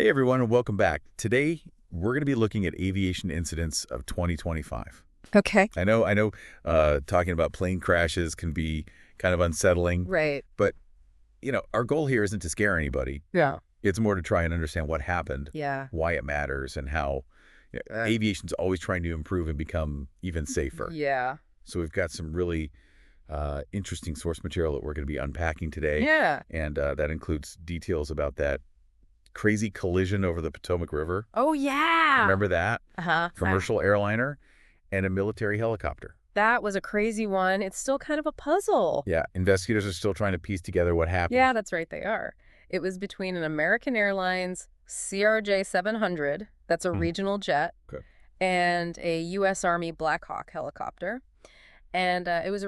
Hey everyone, and welcome back. Today, we're going to be looking at aviation incidents of 2025. Okay. I know, talking about plane crashes can be kind of unsettling, Right. but, our goal here isn't to scare anybody. Yeah. It's more to try and understand what happened, Yeah. why it matters, and how aviation's always trying to improve and become even safer. Yeah. So we've got some really interesting source material that we're going to be unpacking today. Yeah. And that includes details about that crazy collision over the Potomac River. Oh, yeah. Remember that? Uh-huh. Commercial airliner and a military helicopter. That was a crazy one. It's still kind of a puzzle. Yeah, investigators are still trying to piece together what happened. Yeah, that's right. They are. It was between an American Airlines CRJ 700, that's a regional jet, Okay. and a U.S. Army Black Hawk helicopter. And it was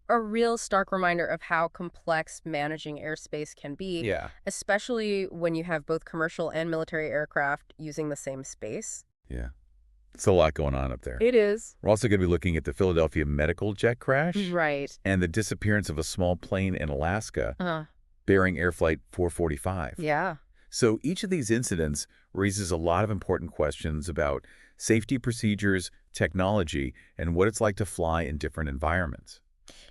a real stark reminder of how complex managing airspace can be, Yeah. especially when you have both commercial and military aircraft using the same space. Yeah. It's a lot going on up there. It is. We're also going to be looking at the Philadelphia medical jet crash. Right. And the disappearance of a small plane in Alaska, Bering Air Flight 445. Yeah. So each of these incidents raises a lot of important questions about safety procedures, technology, and what it's like to fly in different environments.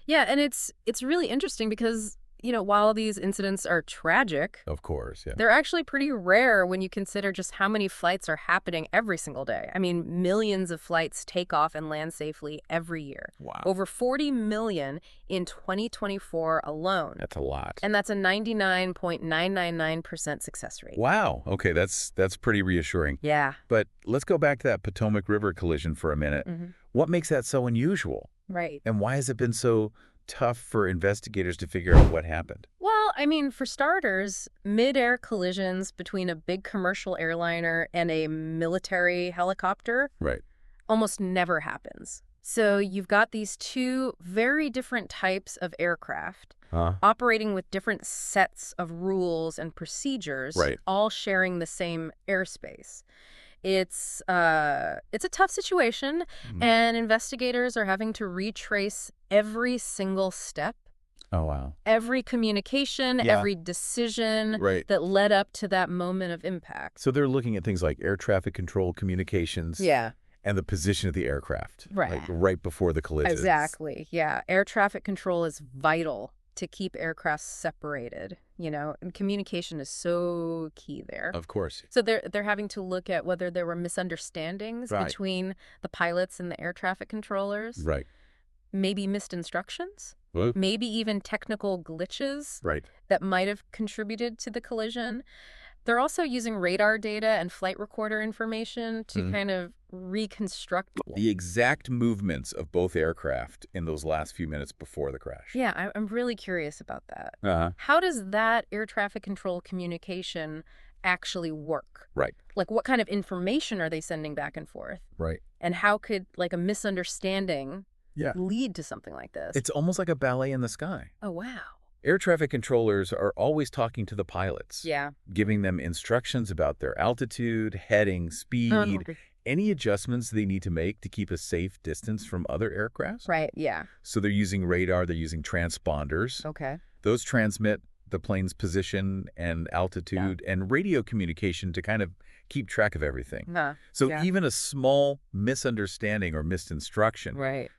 Yeah, and it's really interesting because, while these incidents are tragic, Of course, yeah. they're actually pretty rare when you consider just how many flights are happening every single day. I mean, millions of flights take off and land safely every year. Wow. Over 40 million in 2024 alone. That's a lot. And that's a 99.999% success rate. Wow. Okay, that's pretty reassuring. Yeah. But let's go back to that Potomac River collision for a minute. What makes that so unusual? Right. And why has it been so tough for investigators to figure out what happened? Well, I mean, for starters, mid-air collisions between a big commercial airliner and a military helicopter Right. almost never happens. So you've got these two very different types of aircraft operating with different sets of rules and procedures, Right. all sharing the same airspace. It's a tough situation, and investigators are having to retrace every single step, Oh, wow. every communication, Yeah. every decision Right. that led up to that moment of impact. So they're looking at things like air traffic control communications and the position of the aircraft. Right. Like right before the collision. Exactly. Yeah. Air traffic control is vital to keep aircraft separated, and communication is so key there. Of course. So they're having to look at whether there were misunderstandings Right. between the pilots and the air traffic controllers. Right. Maybe missed instructions. Well, Maybe even technical glitches right. that might have contributed to the collision. They're also using radar data and flight recorder information to kind of reconstruct. The exact movements of both aircraft in those last few minutes before the crash. Yeah, I'm really curious about that. Uh-huh. How does that air traffic control communication actually work? Right. Like, what kind of information are they sending back and forth? Right. And how could, like, a misunderstanding lead to something like this? It's almost like a ballet in the sky. Oh, wow. Air traffic controllers are always talking to the pilots. Yeah. Giving them instructions about their altitude, heading, speed, any adjustments they need to make to keep a safe distance from other aircrafts. Right, yeah. So they're using radar, they're using transponders. Okay. Those transmit the plane's position and altitude and radio communication to kind of keep track of everything. So even a small misunderstanding or missed instruction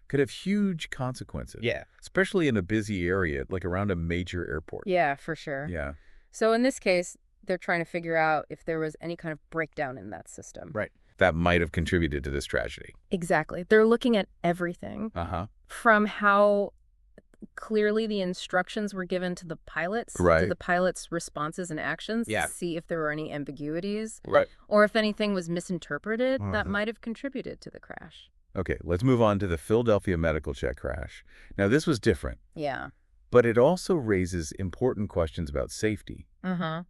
could have huge consequences. Yeah. Especially in a busy area, like around a major airport. Yeah, for sure. Yeah. So in this case, they're trying to figure out if there was any kind of breakdown in that system. Right. That might have contributed to this tragedy. Exactly. They're looking at everything from how clearly the instructions were given to the pilots, to the pilots' responses and actions to see if there were any ambiguities, or if anything was misinterpreted that might have contributed to the crash. Okay, let's move on to the Philadelphia medical jet crash. Now, this was different. Yeah. But it also raises important questions about safety,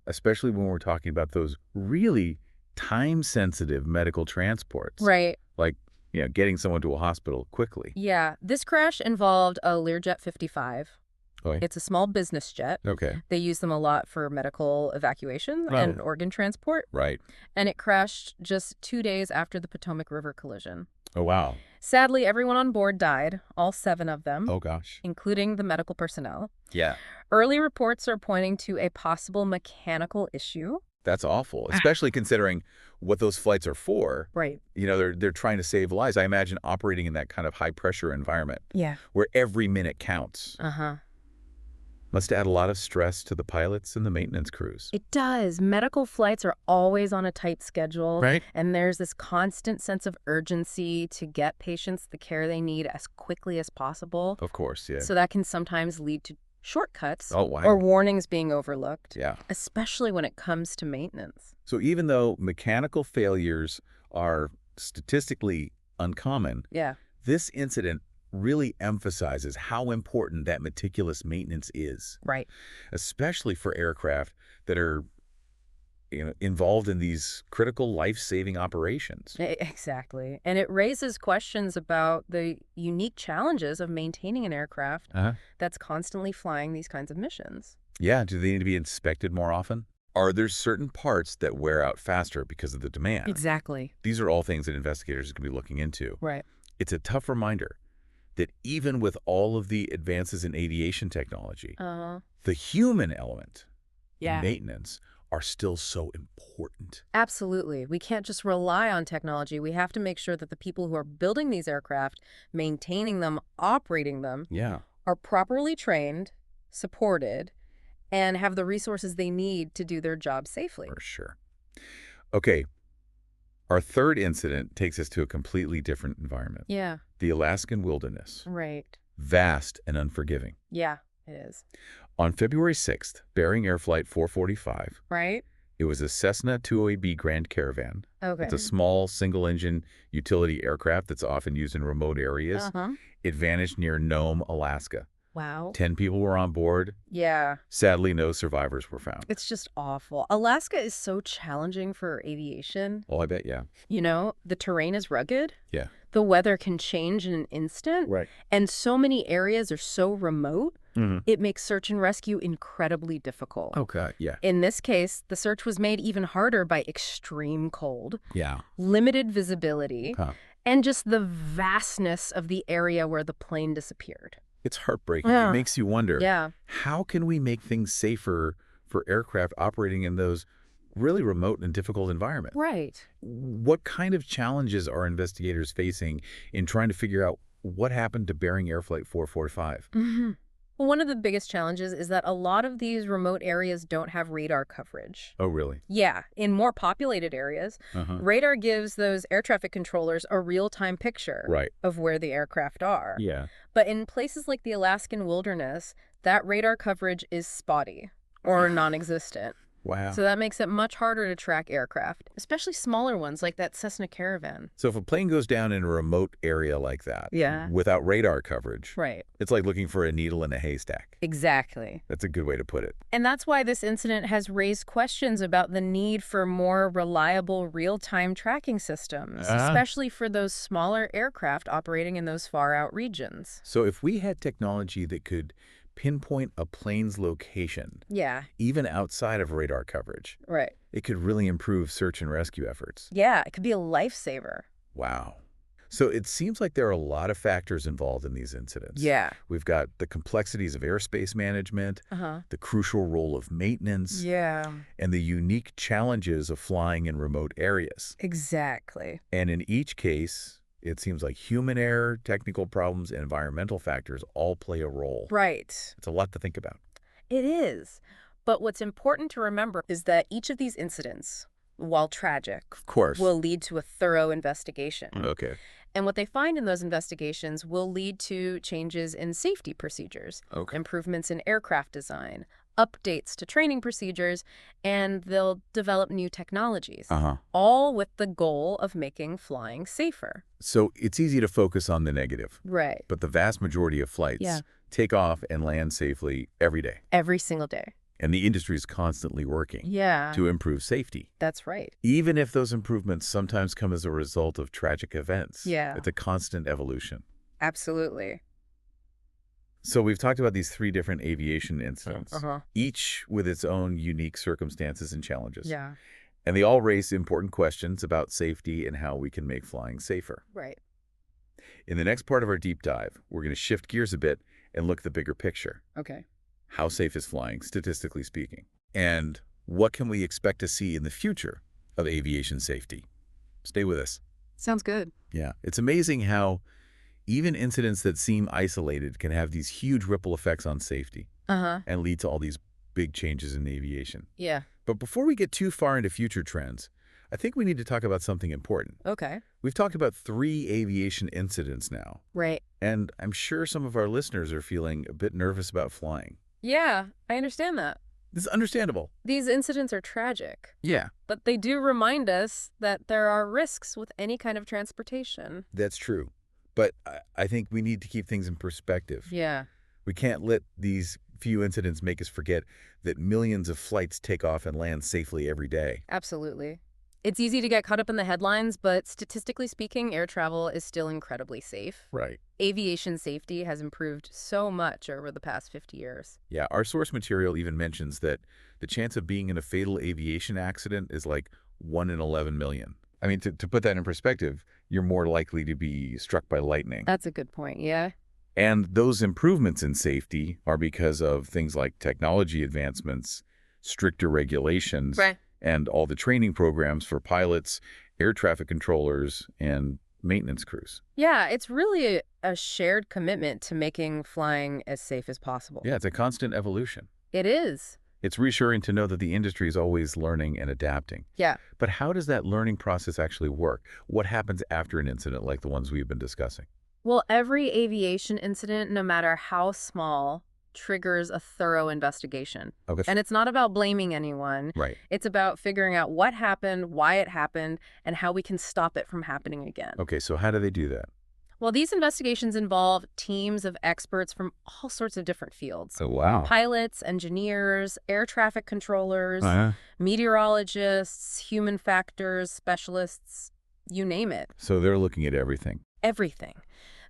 especially when we're talking about those really time-sensitive medical transports. Right. Like, getting someone to a hospital quickly. Yeah. This crash involved a Learjet 55. It's a small business jet. Okay. They use them a lot for medical evacuation and organ transport. Right. And it crashed just 2 days after the Potomac River collision. Oh, wow. Sadly, everyone on board died, all 7 of them. Oh, gosh. Including the medical personnel. Yeah. Early reports are pointing to a possible mechanical issue. That's awful, especially considering what those flights are for. Right. You know, they're trying to save lives. I imagine operating in that kind of high-pressure environment where every minute counts. Must add a lot of stress to the pilots and the maintenance crews. It does. Medical flights are always on a tight schedule. Right. And there's this constant sense of urgency to get patients the care they need as quickly as possible. Of course, yeah. So that can sometimes lead to shortcuts wow. or warnings being overlooked. Yeah. Especially when it comes to maintenance. So even though mechanical failures are statistically uncommon, this incident really emphasizes how important that meticulous maintenance is. Right. Especially for aircraft that are involved in these critical life-saving operations. Exactly. And it raises questions about the unique challenges of maintaining an aircraft that's constantly flying these kinds of missions. Yeah, do they need to be inspected more often? Are there certain parts that wear out faster because of the demand? Exactly. These are all things that investigators can be looking into. Right. It's a tough reminder that even with all of the advances in aviation technology, the human element, maintenance, are still so important. Absolutely. We can't just rely on technology. We have to make sure that the people who are building these aircraft, maintaining them, operating them, are properly trained, supported, and have the resources they need to do their job safely. For sure. Okay. Our third incident takes us to a completely different environment. Yeah. The Alaskan wilderness. Right. Vast and unforgiving. Yeah, it is. On February 6th, Bering Air Flight 445. Right. It was a Cessna 208B Grand Caravan. Okay. It's a small single-engine utility aircraft that's often used in remote areas. It vanished near Nome, Alaska. Wow. 10 people were on board. Yeah. Sadly, no survivors were found. It's just awful. Alaska is so challenging for aviation. Oh, I bet, yeah. You know, the terrain is rugged. Yeah. The weather can change in an instant. Right. And so many areas are so remote, it makes search and rescue incredibly difficult. Okay, yeah. In this case, the search was made even harder by extreme cold, Yeah. limited visibility, and just the vastness of the area where the plane disappeared. It's heartbreaking. It makes you wonder, how can we make things safer for aircraft operating in those really remote and difficult environments? Right. What kind of challenges are investigators facing in trying to figure out what happened to Bering Air Flight 445? Well, one of the biggest challenges is that a lot of these remote areas don't have radar coverage. Oh, really? Yeah. In more populated areas, radar gives those air traffic controllers a real-time picture of where the aircraft are. Yeah. But in places like the Alaskan wilderness, that radar coverage is spotty or non-existent. Wow. So that makes it much harder to track aircraft, especially smaller ones like that Cessna Caravan. So if a plane goes down in a remote area like that, without radar coverage, it's like looking for a needle in a haystack. Exactly. That's a good way to put it. And that's why this incident has raised questions about the need for more reliable real-time tracking systems, especially for those smaller aircraft operating in those far-out regions. So if we had technology that could pinpoint a plane's location, even outside of radar coverage, it could really improve search and rescue efforts. Yeah, it could be a lifesaver. Wow. So it seems like there are a lot of factors involved in these incidents. Yeah. We've got the complexities of airspace management, the crucial role of maintenance, and the unique challenges of flying in remote areas. Exactly. And in each case, it seems like human error, technical problems, and environmental factors all play a role. Right. It's a lot to think about. It is. But what's important to remember is that each of these incidents, while tragic, of course, will lead to a thorough investigation. Okay. And what they find in those investigations will lead to changes in safety procedures, improvements in aircraft design, updates to training procedures, and they'll develop new technologies, all with the goal of making flying safer. So it's easy to focus on the negative. Right. But the vast majority of flights take off and land safely every day. Every single day. And the industry is constantly working to improve safety. That's right. Even if those improvements sometimes come as a result of tragic events. Yeah. It's a constant evolution. Absolutely. So we've talked about these 3 different aviation incidents, each with its own unique circumstances and challenges. Yeah. And they all raise important questions about safety and how we can make flying safer. Right. In the next part of our deep dive, we're going to shift gears a bit and look at the bigger picture. Okay. How safe is flying, statistically speaking? And what can we expect to see in the future of aviation safety? Stay with us. Sounds good. Yeah, it's amazing how even incidents that seem isolated can have these huge ripple effects on safety and lead to all these big changes in aviation. Yeah. But before we get too far into future trends, I think we need to talk about something important. Okay. We've talked about 3 aviation incidents now. Right. And I'm sure some of our listeners are feeling a bit nervous about flying. Yeah, I understand that. This is understandable. These incidents are tragic. Yeah. But they do remind us that there are risks with any kind of transportation. That's true. But I think we need to keep things in perspective. Yeah. We can't let these few incidents make us forget that millions of flights take off and land safely every day. Absolutely. It's easy to get caught up in the headlines, but statistically speaking, air travel is still incredibly safe. Right. Aviation safety has improved so much over the past 50 years. Yeah, our source material even mentions that the chance of being in a fatal aviation accident is like 1 in 11 million. I mean, to put that in perspective, you're more likely to be struck by lightning. That's a good point, yeah. And those improvements in safety are because of things like technology advancements, stricter regulations, right, and all the training programs for pilots, air traffic controllers, and maintenance crews. Yeah, it's really a shared commitment to making flying as safe as possible. Yeah, it's a constant evolution. It is. It's reassuring to know that the industry is always learning and adapting. Yeah. But how does that learning process actually work? What happens after an incident like the ones we've been discussing? Well, every aviation incident, no matter how small, triggers a thorough investigation. Okay. And it's not about blaming anyone. Right. It's about figuring out what happened, why it happened, and how we can stop it from happening again. Okay, so how do they do that? Well, these investigations involve teams of experts from all sorts of different fields. Oh, wow. Pilots, engineers, air traffic controllers, meteorologists, human factors, specialists, you name it. So they're looking at everything. Everything.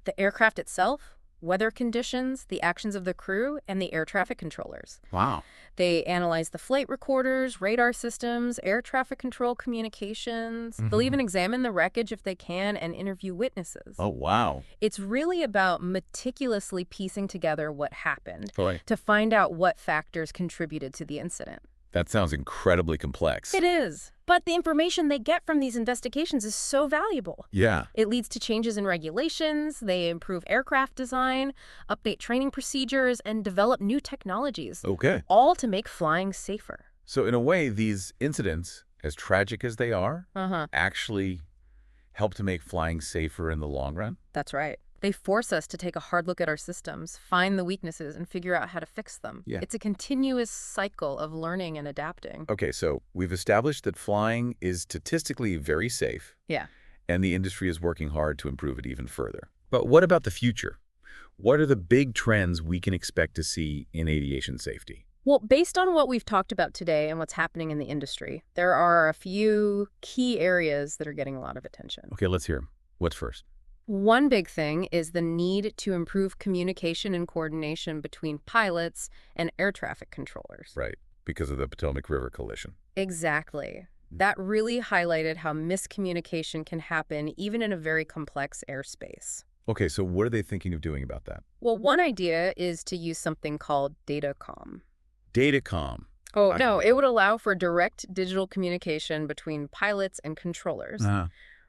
The aircraft itself, weather conditions, the actions of the crew, and the air traffic controllers. Wow. They analyze the flight recorders, radar systems, air traffic control communications. They'll even examine the wreckage if they can and interview witnesses. Oh, wow. It's really about meticulously piecing together what happened Boy. to find out what factors contributed to the incident. That sounds incredibly complex. It is. But the information they get from these investigations is so valuable. Yeah. It leads to changes in regulations, they improve aircraft design, update training procedures, and develop new technologies. Okay. All to make flying safer. So in a way, these incidents, as tragic as they are, actually help to make flying safer in the long run? That's right. They force us to take a hard look at our systems, find the weaknesses, and figure out how to fix them. Yeah. It's a continuous cycle of learning and adapting. Okay, so we've established that flying is statistically very safe. Yeah. And the industry is working hard to improve it even further. But what about the future? What are the big trends we can expect to see in aviation safety? Well, based on what we've talked about today and what's happening in the industry, there are a few key areas that are getting a lot of attention. Okay, let's hear them. What's first? One big thing is the need to improve communication and coordination between pilots and air traffic controllers. Right, because of the Potomac River Collision. Exactly. That really highlighted how miscommunication can happen even in a very complex airspace. Okay, so what are they thinking of doing about that? Well, one idea is to use something called datacom. Datacom. Oh, no, it would allow for direct digital communication between pilots and controllers.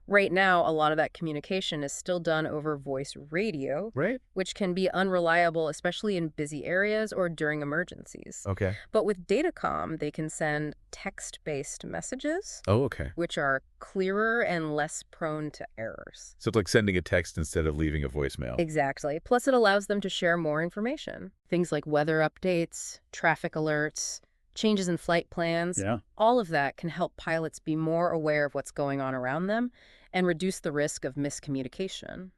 Right now, a lot of that communication is still done over voice radio, right, which can be unreliable, especially in busy areas or during emergencies. Okay. But with datacom, they can send text-based messages, Oh, okay. which are clearer and less prone to errors. So it's like sending a text instead of leaving a voicemail. Exactly. Plus, it allows them to share more information. Things like weather updates, traffic alerts, changes in flight plans. Yeah. All of that can help pilots be more aware of what's going on around them and reduce the risk of miscommunication.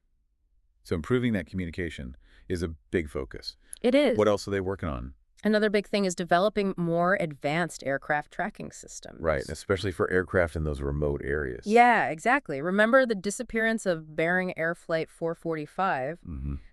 So improving that communication is a big focus. It is. What else are they working on? Another big thing is developing more advanced aircraft tracking systems. Right, especially for aircraft in those remote areas. Yeah, exactly. Remember the disappearance of Bering Air Flight 445?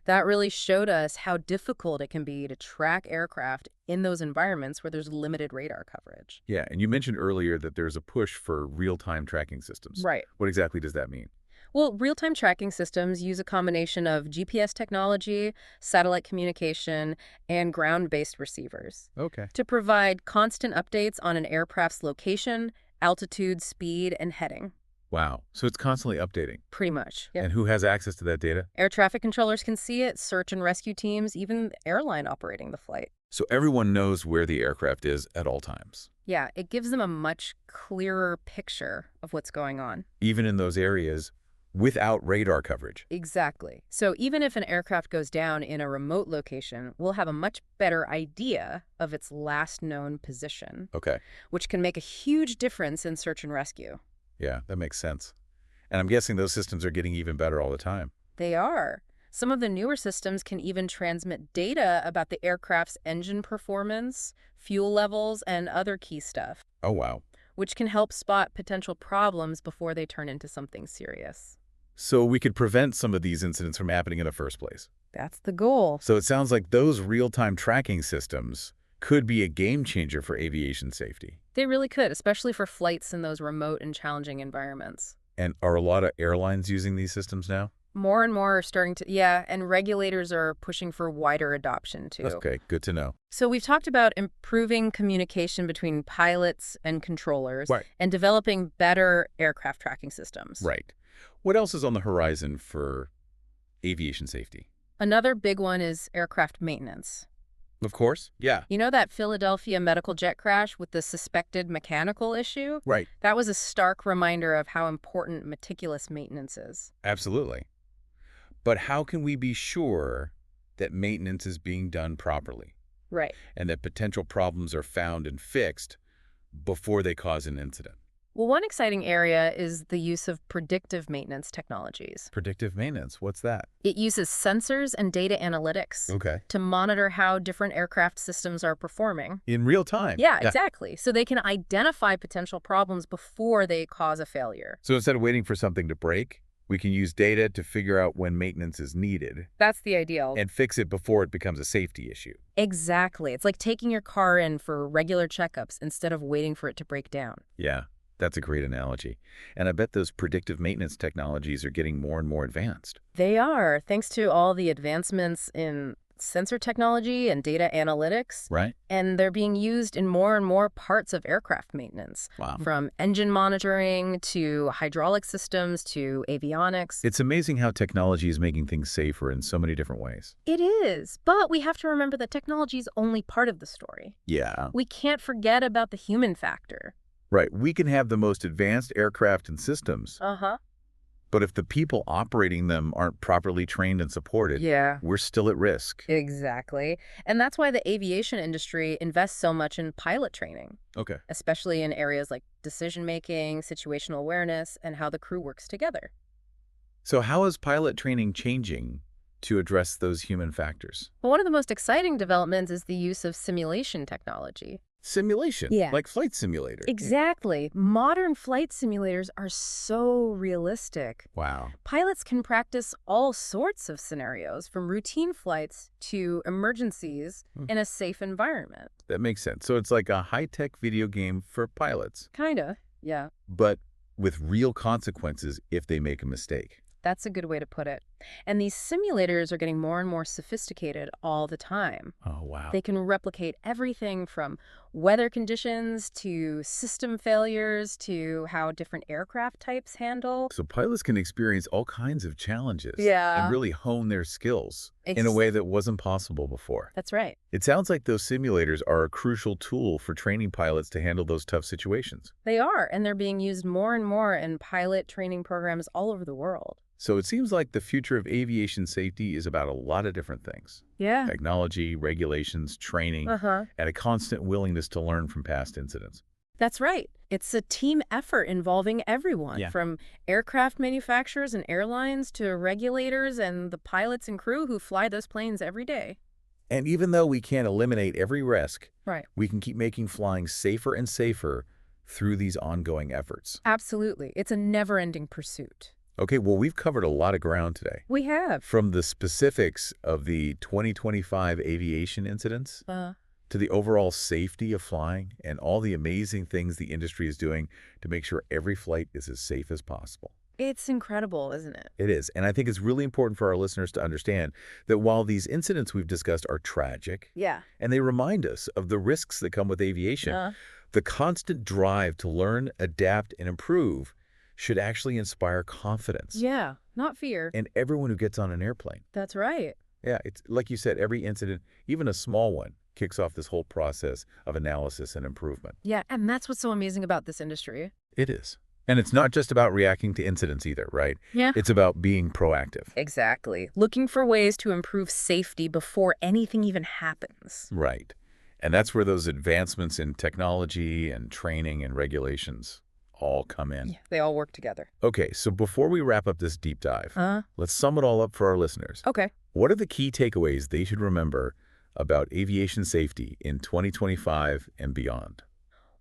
That really showed us how difficult it can be to track aircraft in those environments where there's limited radar coverage. Yeah, and you mentioned earlier that there's a push for real-time tracking systems. Right. What exactly does that mean? Well, real-time tracking systems use a combination of GPS technology, satellite communication, and ground-based receivers to provide constant updates on an aircraft's location, altitude, speed, and heading. Wow. So it's constantly updating. Pretty much. Yep. And who has access to that data? Air traffic controllers can see it, search and rescue teams, even the airline operating the flight. So everyone knows where the aircraft is at all times. Yeah, it gives them a much clearer picture of what's going on. Even in those areas without radar coverage. Exactly. So even if an aircraft goes down in a remote location, we'll have a much better idea of its last known position. Which can make a huge difference in search and rescue. Yeah, that makes sense. And I'm guessing those systems are getting even better all the time. They are. Some of the newer systems can even transmit data about the aircraft's engine performance, fuel levels, and other key stuff. Oh, wow. Which can help spot potential problems before they turn into something serious. So we could prevent some of these incidents from happening in the first place. That's the goal. So it sounds like those real-time tracking systems could be a game changer for aviation safety. They really could, especially for flights in those remote and challenging environments. And are a lot of airlines using these systems now? More and more are starting to, yeah, and regulators are pushing for wider adoption, too. Okay, good to know. So we've talked about improving communication between pilots and controllers and developing better aircraft tracking systems. Right. What else is on the horizon for aviation safety? Another big one is aircraft maintenance. Of course, yeah. You know that Philadelphia medical jet crash with the suspected mechanical issue? Right. That was a stark reminder of how important meticulous maintenance is. Absolutely. But how can we be sure that maintenance is being done properly? Right. And that potential problems are found and fixed before they cause an incident? Well, one exciting area is the use of predictive maintenance technologies. Predictive maintenance, what's that? It uses sensors and data analytics to monitor how different aircraft systems are performing. In real time? Yeah, exactly. So they can identify potential problems before they cause a failure. So instead of waiting for something to break, we can use data to figure out when maintenance is needed. That's the ideal. And fix it before it becomes a safety issue. Exactly. It's like taking your car in for regular checkups instead of waiting for it to break down. Yeah. That's a great analogy. And I bet those predictive maintenance technologies are getting more and more advanced. They are, thanks to all the advancements in sensor technology and data analytics. Right. And they're being used in more and more parts of aircraft maintenance. Wow. From engine monitoring to hydraulic systems to avionics. It's amazing how technology is making things safer in so many different ways. It is. But we have to remember that technology is only part of the story. Yeah. We can't forget about the human factor. Right. We can have the most advanced aircraft and systems. But if the people operating them aren't properly trained and supported, we're still at risk. Exactly. And that's why the aviation industry invests so much in pilot training. Especially in areas like decision-making, situational awareness, and how the crew works together. So how is pilot training changing to address those human factors? Well, one of the most exciting developments is the use of simulation technology. Simulation? Yeah. Like flight simulator? Exactly. Modern flight simulators are so realistic. Wow. Pilots can practice all sorts of scenarios, from routine flights to emergencies in a safe environment. That makes sense. So it's like a high-tech video game for pilots. Kinda, yeah. But with real consequences if they make a mistake. That's a good way to put it. And these simulators are getting more and more sophisticated all the time. Oh, wow. They can replicate everything from weather conditions to system failures to how different aircraft types handle. So pilots can experience all kinds of challenges and really hone their skills in a way that wasn't possible before. That's right. It sounds like those simulators are a crucial tool for training pilots to handle those tough situations. They are, and they're being used more and more in pilot training programs all over the world. So it seems like the future of aviation safety is about a lot of different things. Yeah. Technology, regulations, training, and a constant willingness to learn from past incidents. That's right. It's a team effort involving everyone, from aircraft manufacturers and airlines to regulators and the pilots and crew who fly those planes every day. And even though we can't eliminate every risk, right, we can keep making flying safer and safer through these ongoing efforts. Absolutely. It's a never-ending pursuit. Okay, well, we've covered a lot of ground today. We have. From the specifics of the 2025 aviation incidents to the overall safety of flying and all the amazing things the industry is doing to make sure every flight is as safe as possible. It's incredible, isn't it? It is. And I think it's really important for our listeners to understand that while these incidents we've discussed are tragic, and they remind us of the risks that come with aviation, the constant drive to learn, adapt, and improve should actually inspire confidence. Yeah, not fear. And everyone who gets on an airplane. That's right. Yeah, it's like you said, every incident, even a small one, kicks off this whole process of analysis and improvement. Yeah, and that's what's so amazing about this industry. It is. And it's not just about reacting to incidents either, right? Yeah. It's about being proactive. Exactly. Looking for ways to improve safety before anything even happens. Right. And that's where those advancements in technology and training and regulations all come in. Yeah, they all work together. Okay, so before we wrap up this deep dive, let's sum it all up for our listeners. Okay. What are the key takeaways they should remember about aviation safety in 2025 and beyond?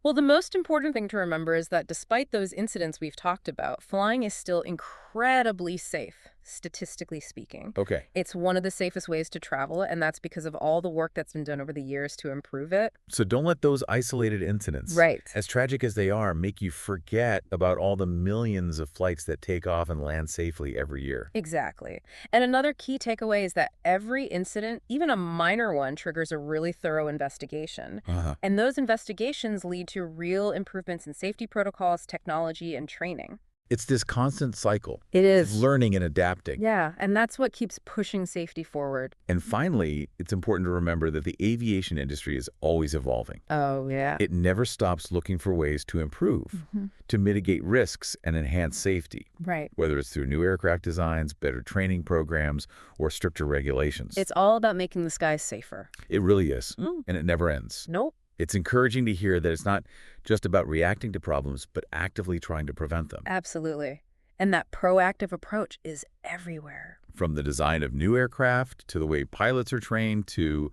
Well, the most important thing to remember is that despite those incidents we've talked about, flying is still incredibly safe, statistically speaking. Okay. It's one of the safest ways to travel, and that's because of all the work that's been done over the years to improve it. So don't let those isolated incidents, as tragic as they are, make you forget about all the millions of flights that take off and land safely every year. Exactly. And another key takeaway is that every incident, even a minor one, triggers a really thorough investigation. And those investigations lead to real improvements in safety protocols, technology, and training. It's this constant cycle. It is. Learning and adapting. Yeah, and that's what keeps pushing safety forward. And finally, it's important to remember that the aviation industry is always evolving. Oh, yeah. It never stops looking for ways to improve, to mitigate risks and enhance safety. Right. Whether it's through new aircraft designs, better training programs, or stricter regulations. It's all about making the skies safer. It really is. And it never ends. Nope. It's encouraging to hear that it's not just about reacting to problems, but actively trying to prevent them. Absolutely. And that proactive approach is everywhere. From the design of new aircraft, to the way pilots are trained, to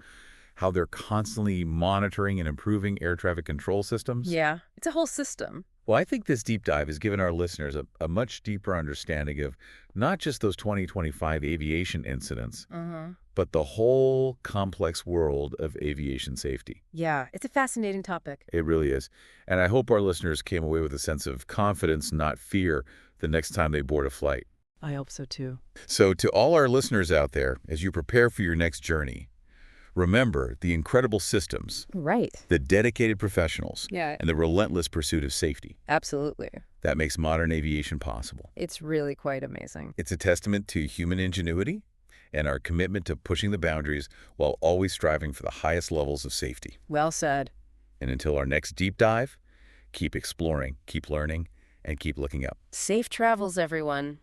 how they're constantly monitoring and improving air traffic control systems. Yeah, it's a whole system. Well, I think this deep dive has given our listeners a much deeper understanding of not just those 2025 aviation incidents, but the whole complex world of aviation safety. Yeah, it's a fascinating topic. It really is. And I hope our listeners came away with a sense of confidence, not fear, the next time they board a flight. I hope so, too. So to all our listeners out there, as you prepare for your next journey, remember the incredible systems, the dedicated professionals, and the relentless pursuit of safety. Absolutely. That makes modern aviation possible. It's really quite amazing. It's a testament to human ingenuity and our commitment to pushing the boundaries while always striving for the highest levels of safety. Well said. And until our next deep dive, keep exploring, keep learning, and keep looking up. Safe travels, everyone.